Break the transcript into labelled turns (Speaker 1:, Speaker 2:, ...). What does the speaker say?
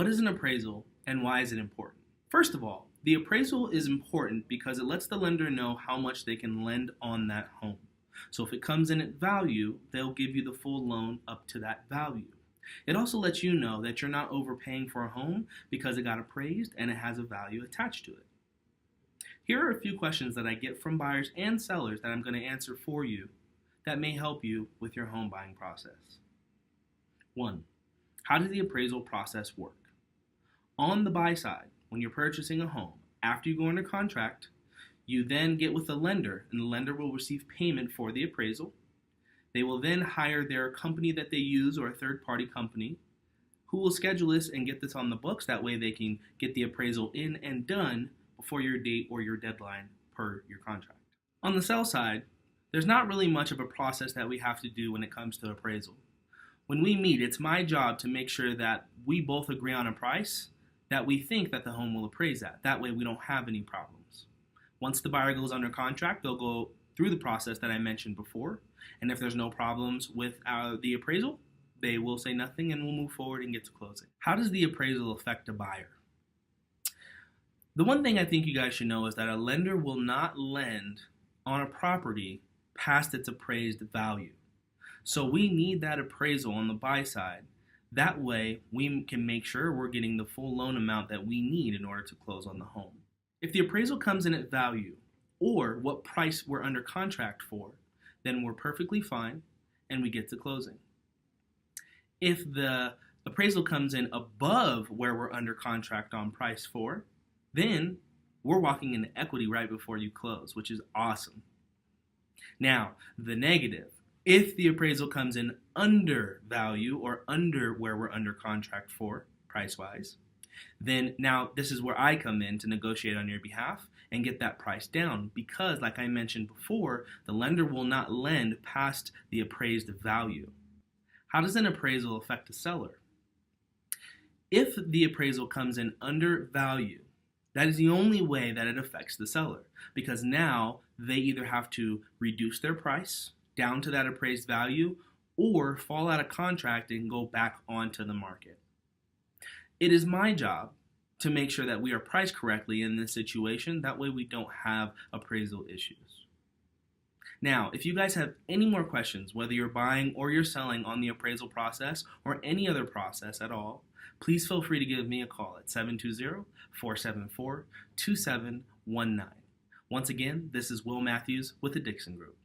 Speaker 1: What is an appraisal and why is it important? First of all, the appraisal is important because it lets the lender know how much they can lend on that home. So if it comes in at value, they'll give you the full loan up to that value. It also lets you know that you're not overpaying for a home because it got appraised and it has a value attached to it. Here are a few questions that I get from buyers and sellers that I'm going to answer for you that may help you with your home buying process. 1. How does the appraisal process work? On the buy side, when you're purchasing a home, after you go under contract, you then get with the lender, and the lender will receive payment for the appraisal. They will then hire their company that they use or a third-party company who will schedule this and get this on the books. That way they can get the appraisal in and done before your date or your deadline per your contract. On the sell side, there's not really much of a process that we have to do when it comes to appraisal. When we meet, it's my job to make sure that we both agree on a price that we think that the home will appraise at. That way we don't have any problems. Once the buyer goes under contract, they'll go through the process that I mentioned before. And if there's no problems with the appraisal, they will say nothing and we'll move forward and get to closing. How does the appraisal affect a buyer? The one thing I think you guys should know is that a lender will not lend on a property past its appraised value. So we need that appraisal on the buy side. That way we can make sure we're getting the full loan amount that we need in order to close on the home. If the appraisal comes in at value or what price we're under contract for, then we're perfectly fine and we get to closing. If the appraisal comes in above where we're under contract on price for, then we're walking into equity right before you close, which is awesome. Now, the negative. If the appraisal comes in under value or under where we're under contract for, price-wise, then now this is where I come in to negotiate on your behalf and get that price down because, like I mentioned before, the lender will not lend past the appraised value. How does an appraisal affect a seller? If the appraisal comes in under value, that is the only way that it affects the seller because now they either have to reduce their price down to that appraised value or fall out of contract and go back onto the market. It is my job to make sure that we are priced correctly in this situation. That way we don't have appraisal issues. Now, if you guys have any more questions, whether you're buying or you're selling on the appraisal process or any other process at all, please feel free to give me a call at 720-474-2719. Once again, this is Will Matthews with the Dixon Group.